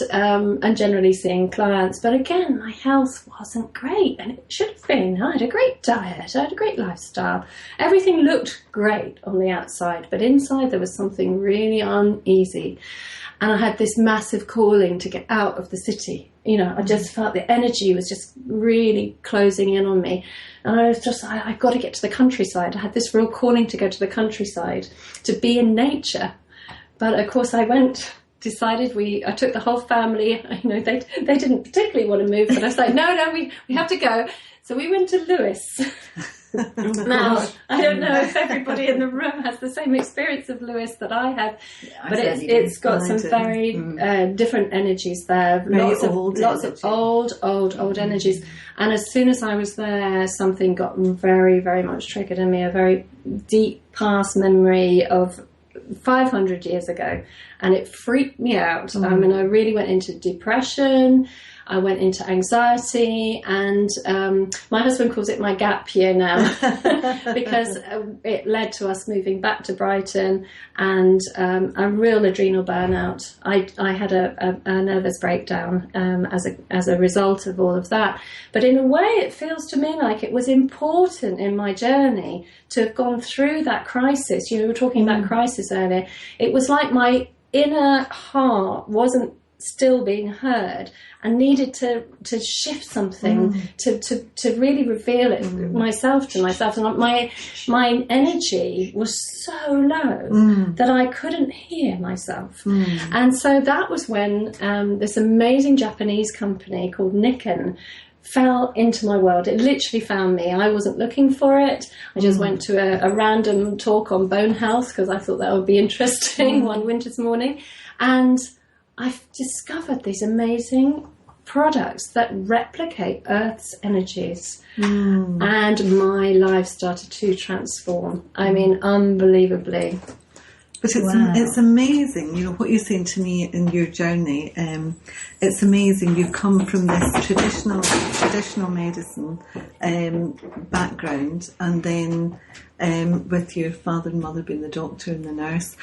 generally seeing clients. But again, my health wasn't great, and it should have been. I had a great diet, I had a great lifestyle. Everything looked great on the outside, but inside there was something really uneasy. And I had this massive calling to get out of the city. I just felt the energy was just really closing in on me. And I was just, I've got to get to the countryside. I had this real calling to go to the countryside, to be in nature. But of course I I took the whole family. They didn't particularly want to move, but I was like, no, we have to go. So we went to Lewis. Now, I don't know if everybody in the room has the same experience of Lewis that I have, but it's got some very different energies there. Lots of old energies. And as soon as I was there, something got very, very much triggered in me, a very deep past memory of 500 years ago, and it freaked me out. I really went into depression. I went into anxiety, and my husband calls it my gap year now because it led to us moving back to Brighton and a real adrenal burnout. I had a nervous breakdown as a result of all of that. But in a way, it feels to me like it was important in my journey to have gone through that crisis. We were talking about crisis earlier. It was like my inner heart wasn't still being heard and needed to shift something to really reveal it myself to myself. And my energy was so low that I couldn't hear myself. And so that was when this amazing Japanese company called Nikken fell into my world. It literally found me. I wasn't looking for it. I just went to a random talk on bone health because I thought that would be interesting one winter's morning. And I've discovered these amazing products that replicate Earth's energies, and my life started to transform. I mean, unbelievable. But it's amazing, what you're saying to me in your journey. It's amazing. You've come from this traditional medicine background, and then with your father and mother being the doctor and the nurse,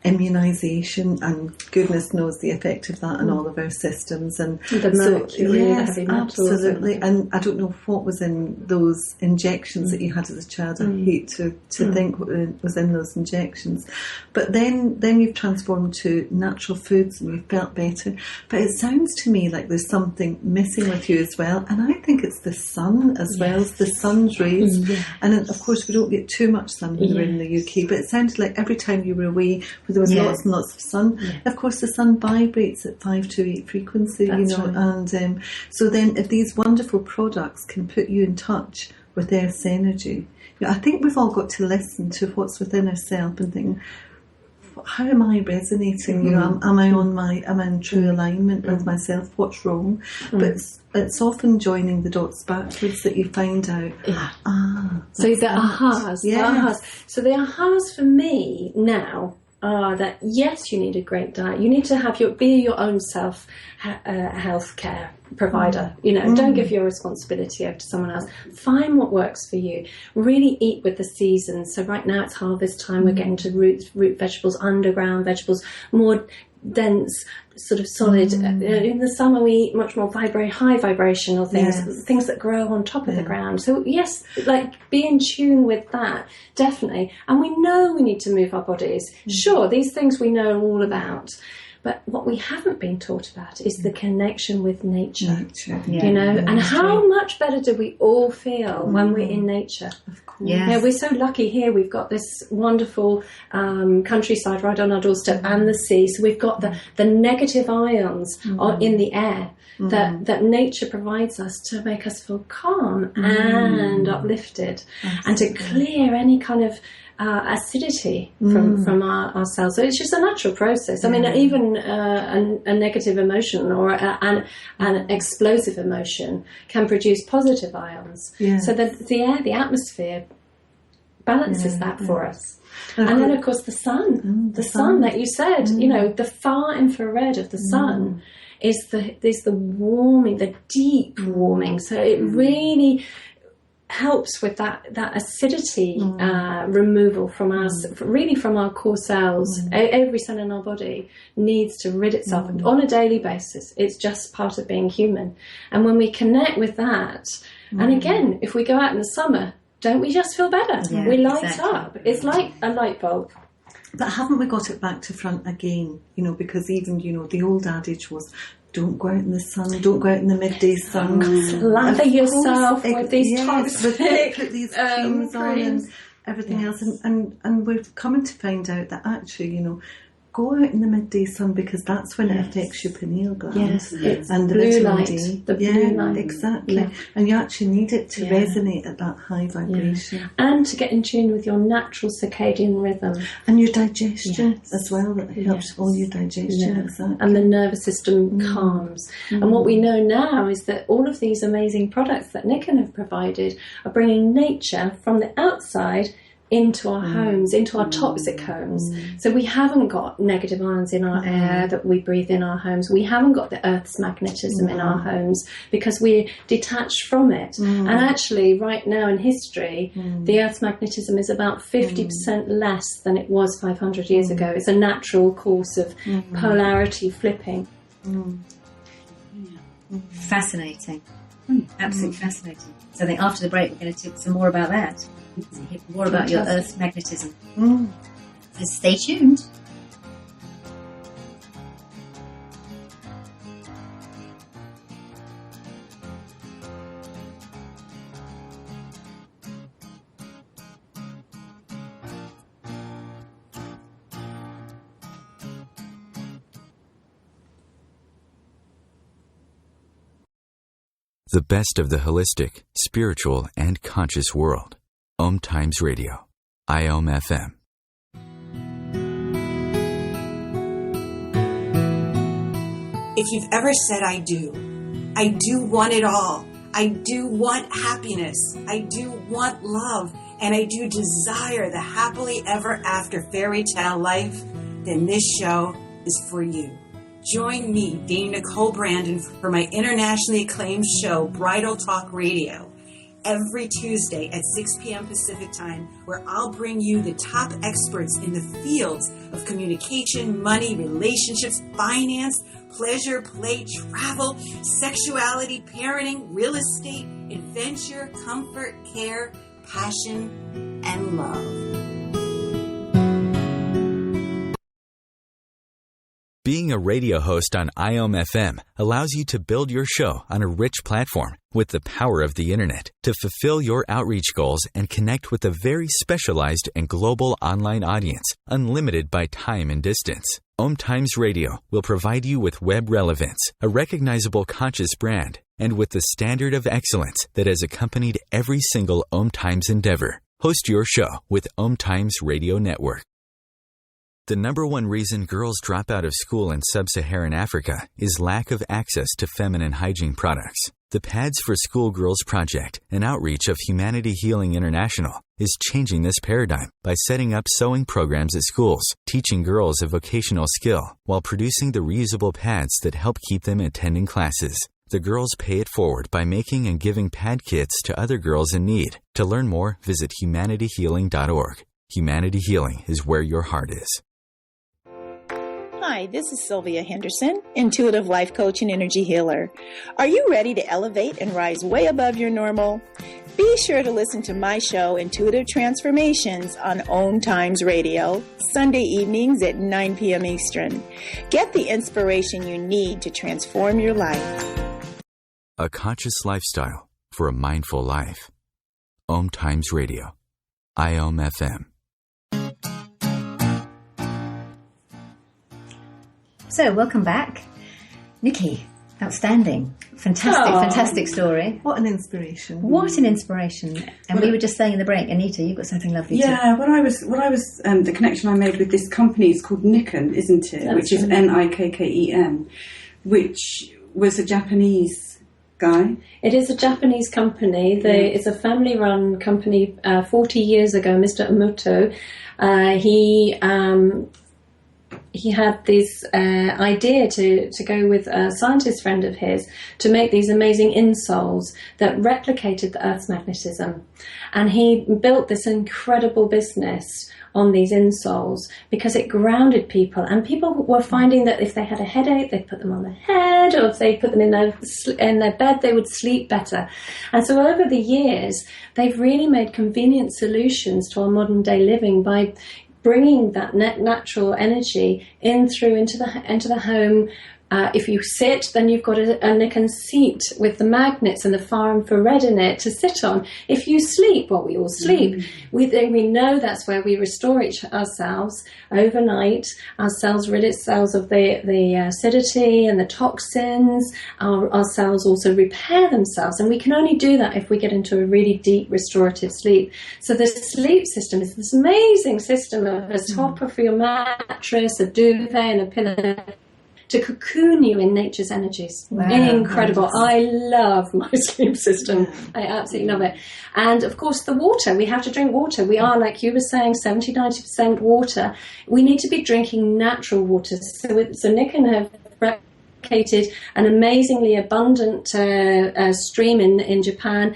immunisation, and goodness knows the effect of that on all of our systems. And the mercury, yes, absolutely. And I don't know what was in those injections that you had as a child. I hate to think what was in those injections. But then you've transformed to natural foods and you've felt better. But it sounds to me like there's something missing with you as well. And I think it's the sun as well as the sun's rays. And of course, we don't get too much sun when we're in the UK. But it sounded like every time you were away, there was lots and lots of sun. Of course, the sun vibrates at 528 frequency, That's right. And so then if these wonderful products can put you in touch with Earth's energy, I think we've all got to listen to what's within ourselves and think, how am I resonating? Am I in true alignment with myself? What's wrong? But it's often joining the dots backwards that you find out. So the ahas. So the ahas for me now are that yes, you need a great diet. You need to be your own self health care provider. Don't give your responsibility over to someone else. Find what works for you. Really eat with the seasons. So right now it's harvest time. We're getting to root vegetables, underground vegetables, more dense, sort of solid. In the summer, we eat much more high vibrational things, things that grow on top of the ground. So yes, like be in tune with that, definitely. And we know we need to move our bodies. Sure, these things we know all about. But what we haven't been taught about is the connection with nature. You know, and how much better do we all feel when we're in nature? Of course. Yes. You know, we're so lucky here. We've got this wonderful countryside right on our doorstep and the sea. So we've got the negative ions in the air that nature provides us to make us feel calm and uplifted, and to clear any kind of acidity from ourselves. So it's just a natural process. I mean, even a negative emotion or an explosive emotion can produce positive ions. So that the atmosphere balances that for us. And then, of course, the sun. The sun that you said, you know, the far infrared of the sun is the warming, the deep warming. So it really helps with that acidity removal from us, really from our core cells. Every cell in our body needs to rid itself on a daily basis. It's just part of being human. And when we connect with that, and again, if we go out in the summer, don't we just feel better? We light up. It's like a light bulb. But haven't we got it back to front again? You know, because even, you know, the old adage was, don't go out in the sun, don't go out in the midday sun. Lather yourself with these toxic put these creams on and everything else. And we're coming to find out that actually, you know, go out in the midday sun, because that's when it affects your pineal gland. It's and the blue light. The blue light. Exactly. Yeah. And you actually need it to resonate at that high vibration. And to get in tune with your natural circadian rhythm. And your digestion as well, that helps all your digestion. Exactly. And the nervous system calms. And what we know now is that all of these amazing products that Nikken have provided are bringing nature from the outside into our homes, into our toxic homes. So we haven't got negative ions in our air that we breathe in our homes. We haven't got the Earth's magnetism in our homes because we're detached from it. And actually, right now in history, the Earth's magnetism is about 50% less than it was 500 years ago. It's a natural course of polarity flipping. Fascinating. Absolutely fascinating. So I think after the break, we're going to talk some more about that. More about your Earth's magnetism. So stay tuned. The best of the holistic, spiritual, and conscious world. Om Times Radio. IOM FM. If you've ever said, I do want it all. I do want happiness. I do want love. And I do desire the happily ever after fairy tale life, then this show is for you. Join me, Dana Nicole Brandon, for my internationally acclaimed show, Bridal Talk Radio, every Tuesday at 6 p.m. Pacific Time, where I'll bring you the top experts in the fields of communication, money, relationships, finance, pleasure, play, travel, sexuality, parenting, real estate, adventure, comfort, care, passion, and love. Being a radio host on IOM FM allows you to build your show on a rich platform with the power of the internet to fulfill your outreach goals and connect with a very specialized and global online audience, unlimited by time and distance. Om Times Radio will provide you with web relevance, a recognizable conscious brand, and with the standard of excellence that has accompanied every single Om Times endeavor. Host your show with Om Times Radio Network. The number one reason girls drop out of school in sub-Saharan Africa is lack of access to feminine hygiene products. The Pads for Schoolgirls Project, an outreach of Humanity Healing International, is changing this paradigm by setting up sewing programs at schools, teaching girls a vocational skill, while producing the reusable pads that help keep them attending classes. The girls pay it forward by making and giving pad kits to other girls in need. To learn more, visit humanityhealing.org. Humanity Healing is where your heart is. Hi, this is Sylvia Henderson, intuitive life coach and energy healer. Are you ready to elevate and rise way above your normal? Be sure to listen to my show, Intuitive Transformations, on Own Times Radio, Sunday evenings at 9 p.m. Eastern. Get the inspiration you need to transform your life. A conscious lifestyle for a mindful life. Om Times Radio. IOM FM. So, welcome back. Nicki, outstanding. Fantastic story. What an inspiration. What an inspiration. And we were just saying in the break, Anita, you've got something lovely too. Yeah, what I was the connection I made with this company is called Nikken, isn't it? Which is Nikken, which was a Japanese guy. It is a Japanese company. It's a family-run company. 40 years ago, Mr. Emoto, he had this idea to go with a scientist friend of his to make these amazing insoles that replicated the Earth's magnetism. And he built this incredible business on these insoles because it grounded people. And people were finding that if they had a headache, they'd put them on their head, or if they put them in their bed, they would sleep better. And so over the years, they've really made convenient solutions to our modern day living by bringing that natural energy into the home. If you sit, then you've got a Nikken seat with the magnets and the far infrared in it to sit on. If you sleep, well, we all sleep. We know that's where we restore ourselves overnight. Our cells rid itself of the acidity and the toxins. Our cells also repair themselves, and we can only do that if we get into a really deep restorative sleep. So the sleep system is this amazing system of a top of your mattress, a duvet, and a pillow, to cocoon you in nature's energies. Wow. Incredible. I love my sleep system. I absolutely love it. And of course the water, we have to drink water. We are, like you were saying, 70-90% water. We need to be drinking natural water. So Nikken have replicated an amazingly abundant stream in Japan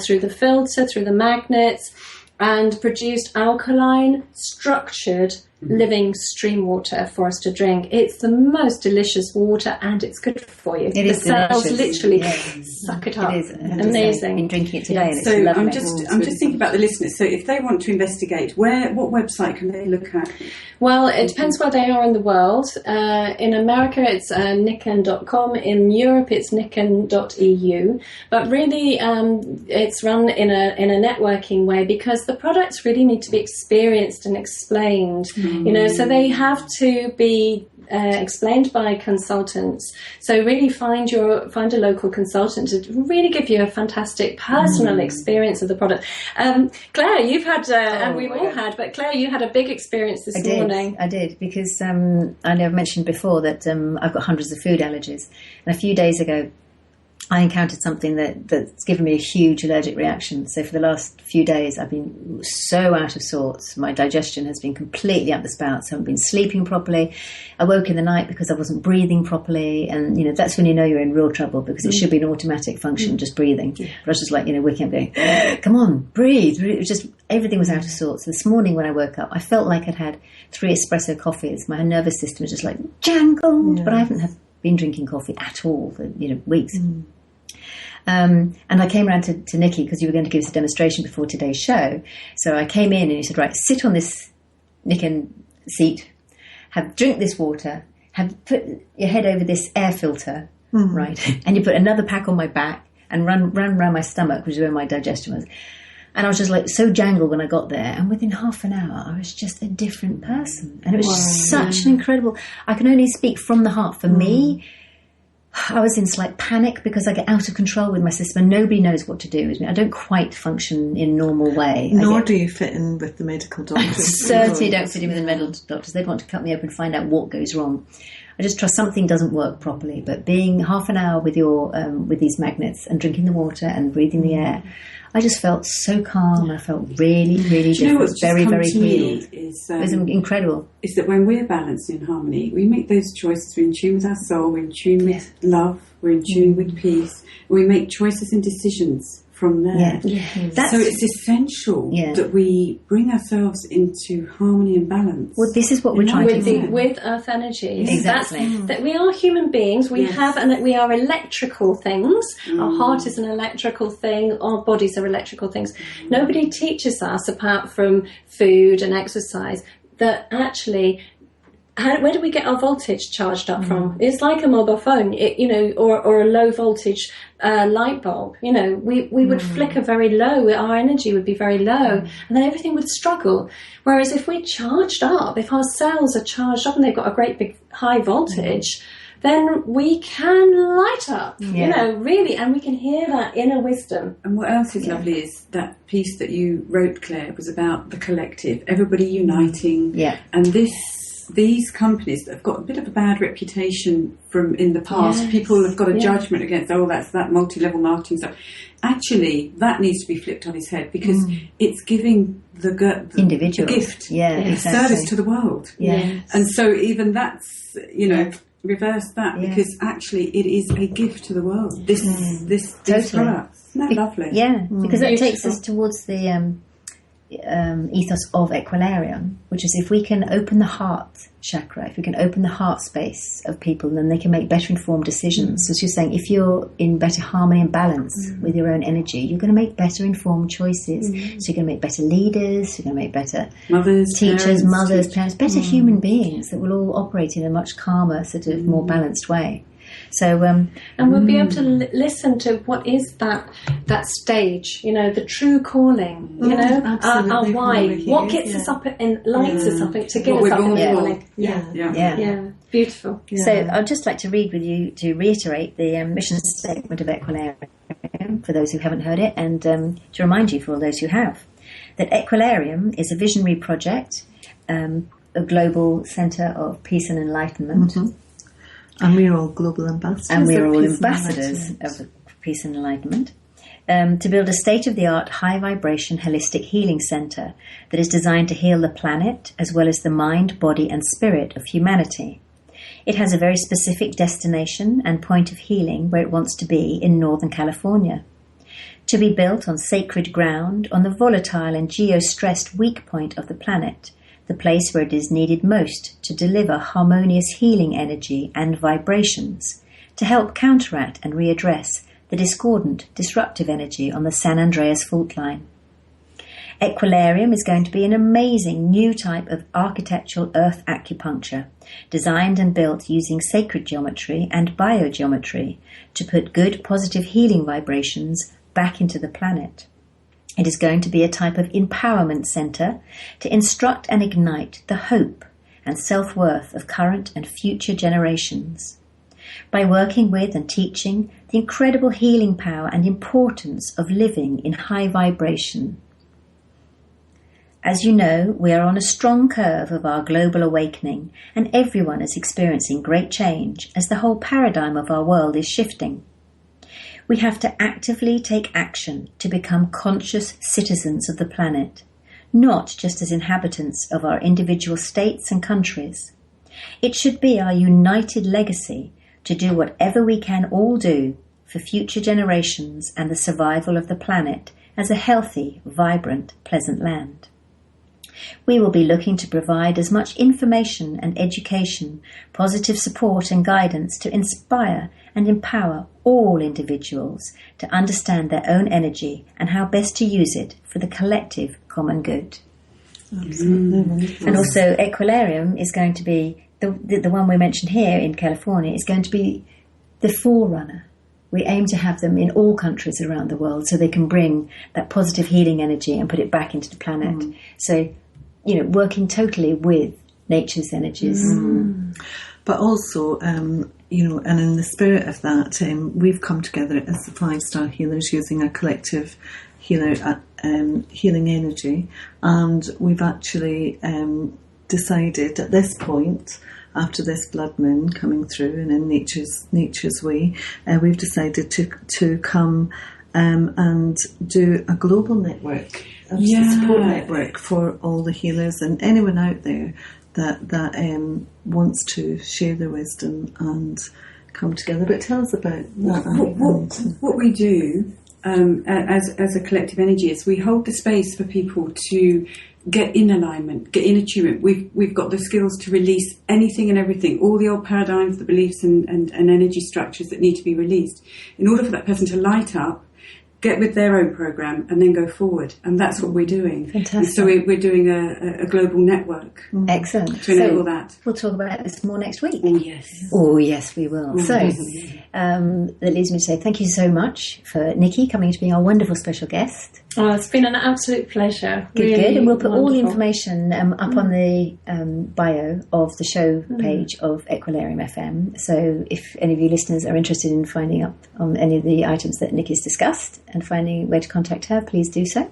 through the filter, through the magnets, and produced alkaline, structured, living stream water for us to drink. It's the most delicious water, and it's good for you. It is cells delicious. Literally suck it up. It is amazing. I've been drinking it today, and it's so lovely. I'm just thinking about the listeners. So if they want to investigate, what website can they look at? Well, it depends where they are in the world. In America, it's Nikken.com. In Europe, it's Nikken.eu. But really, it's run in a networking way, because the products really need to be experienced and explained. So they have to be explained by consultants. So really find a local consultant to really give you a fantastic personal experience of the product. Claire, you've had, and we've all had, but Claire, you had a big experience this morning. I did, because I know I've mentioned before that I've got hundreds of food allergies. And a few days ago, I encountered something that's given me a huge allergic reaction. So for the last few days, I've been so out of sorts. My digestion has been completely up the spout. So I haven't been sleeping properly. I woke in the night because I wasn't breathing properly. And, that's when you know you're in real trouble, because it should be an automatic function, just breathing. But I was just like, waking up going, come on, breathe. It was just, everything was out of sorts. This morning when I woke up, I felt like I'd had 3 espresso coffees. My nervous system was just like jangled. Yeah. But I haven't been drinking coffee at all for, weeks. And I came around to Nicki because you were going to give us a demonstration before today's show. So I came in and you said, right, sit on this Nikken seat, drink this water, put your head over this air filter, right? And you put another pack on my back and run around my stomach, which is where my digestion was. And I was just like so jangled when I got there. And within half an hour, I was just a different person. And it was just such an incredible, I can only speak from the heart. For me, I was in slight panic because I get out of control with my system and nobody knows what to do with me. I don't quite function in a normal way. Nor do you fit in with the medical doctors. I certainly don't fit in with the medical doctors. They want to cut me open and find out what goes wrong. I just trust something doesn't work properly. But being half an hour with with these magnets and drinking the water and breathing the air, I just felt so calm. I felt really, really different. Very, very healed. It was incredible. Is that when we're balanced in harmony, we make those choices. We're in tune with our soul. We're in tune with love. We're in tune with peace. We make choices and decisions from there. So it's essential that we bring ourselves into harmony and balance. Well, this is what we're trying to do. With earth energies. Exactly. That we are human beings. We have, and we are electrical things. Our heart is an electrical thing. Our bodies are electrical things. Nobody teaches us, apart from food and exercise, that actually... where do we get our voltage charged up from? It's like a mobile phone, or a low voltage light bulb. We would flicker very low. Our energy would be very low, and then everything would struggle. Whereas if we're charged up, if our cells are charged up and they've got a great big high voltage, then we can light up, really, and we can hear that inner wisdom. And what else is lovely is that piece that you wrote, Claire, was about the collective, everybody uniting, and these companies that have got a bit of a bad reputation from in the past, people have got a judgment against, that's that multi-level marketing stuff. Actually, that needs to be flipped on its head, because it's giving the individual gift, service to the world. And so even that's, reverse that, because actually it is a gift to the world. This product. Isn't that lovely? Yeah, because that takes us towards the ethos of Equilarium, which is if we can open the heart chakra, if we can open the heart space of people, then they can make better informed decisions. So she's saying if you're in better harmony and balance with your own energy, you're going to make better informed choices. So you're going to make better leaders, you're going to make better teachers, parents, better human beings that will all operate in a much calmer, sort of more balanced way. So, and we'll be able to listen to what is that stage, the true calling, our why, what gets us up and lights us up to get us up in the morning. Beautiful. So I'd just like to read with you to reiterate the mission statement of Equilarium for those who haven't heard it, and to remind you for all those who have, that Equilarium is a visionary project, a global centre of peace and enlightenment. And we're all global ambassadors. And we're all ambassadors of peace and enlightenment. To build a state-of-the-art, high-vibration, holistic healing centre that is designed to heal the planet as well as the mind, body and spirit of humanity. It has a very specific destination and point of healing where it wants to be in Northern California. To be built on sacred ground, on the volatile and geo-stressed weak point of the planet, the place where it is needed most to deliver harmonious healing energy and vibrations, to help counteract and readdress the discordant, disruptive energy on the San Andreas fault line. Equilarium is going to be an amazing new type of architectural earth acupuncture, designed and built using sacred geometry and biogeometry to put good, positive healing vibrations back into the planet. It is going to be a type of empowerment centre to instruct and ignite the hope and self-worth of current and future generations. By working with and teaching the incredible healing power and importance of living in high vibration. As you know, we are on a strong curve of our global awakening, and everyone is experiencing great change as the whole paradigm of our world is shifting. We have to actively take action to become conscious citizens of the planet, not just as inhabitants of our individual states and countries. It should be our united legacy to do whatever we can all do for future generations and the survival of the planet as a healthy, vibrant, pleasant land. We will be looking to provide as much information and education, positive support and guidance to inspire and empower all individuals to understand their own energy and how best to use it for the collective common good. And also Equilarium is going to be, the one we mentioned here in California, is going to be the forerunner. We aim to have them in all countries around the world so they can bring that positive healing energy and put it back into the planet. So, working totally with nature's energies. But also, and in the spirit of that, we've come together as the 5-star healers using a collective healing energy, and we've actually decided at this point, after this blood moon coming through and in nature's way, we've decided to come and do a global network, a support network for all the healers and anyone out there that wants to share their wisdom and come together. But tell us about that. What we do as a collective energy is we hold the space for people to get in alignment, get in attunement. We've got the skills to release anything and everything, all the old paradigms, the beliefs and energy structures that need to be released in order for that person to light up, get with their own program, and then go forward. And that's what we're doing. Fantastic. And so we're doing a global network. Excellent. To enable that. We'll talk about this more next week. Oh, yes. Oh, yes, we will. So that leads me to say thank you so much for Nicki coming to be our wonderful special guest. Oh, it's been an absolute pleasure. Good, really good. And we'll put all the wonderful. information up on the bio of the show page of Equilarium FM. So if any of you listeners are interested in finding up on any of the items that Nicki's discussed and finding where to contact her, please do so.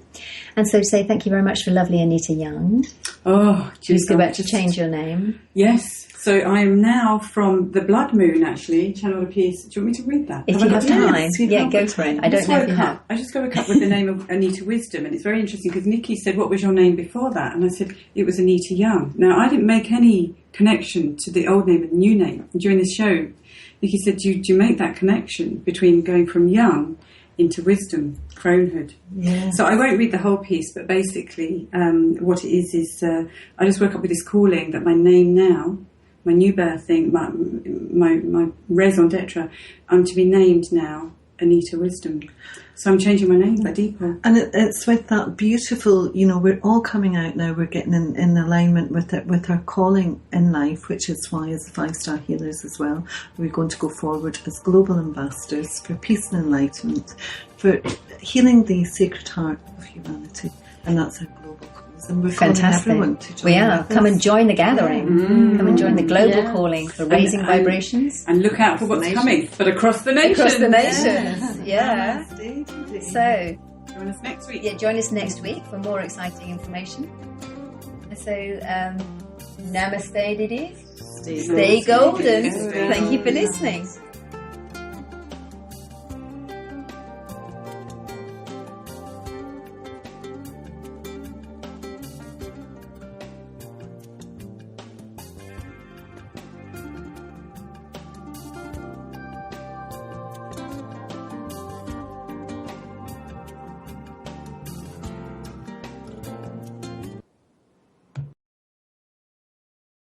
And so to say thank you very much for lovely Anita Young. Oh, Who's about to change your name. Yes. So I am now from the Blood Moon, actually, channeled a piece. Do you want me to read that? If you have time. Yeah, go for it. I don't know if you have. I just woke up with the name of Anita Wisdom, and it's very interesting because Nicki said, what was your name before that? And I said, it was Anita Young. Now, I didn't make any connection to the old name and the new name. And during this show, Nicki said, do you make that connection between going from young into wisdom, cronehood? Yeah. So I won't read the whole piece, but basically what it is I just woke up with this calling that my name now, my new birthing, my raison d'etre, I'm to be named now Anita Wisdom. So I'm changing my name to Deepa. And it's with that beautiful, we're all coming out now, we're getting in alignment with it, with our calling in life, which is why as 5-star healers as well, we're going to go forward as global ambassadors for peace and enlightenment, for healing the sacred heart of humanity. And that's our global cause. And we're calling everyone to join. We are. Come and join the gathering. Come and join the global calling for raising vibrations. And look out for what's coming, but across the nations. Across the nations, yeah. So, join us next week. Yeah, join us next week for more exciting information. So, namaste, dears. Stay golden. Thank you for listening.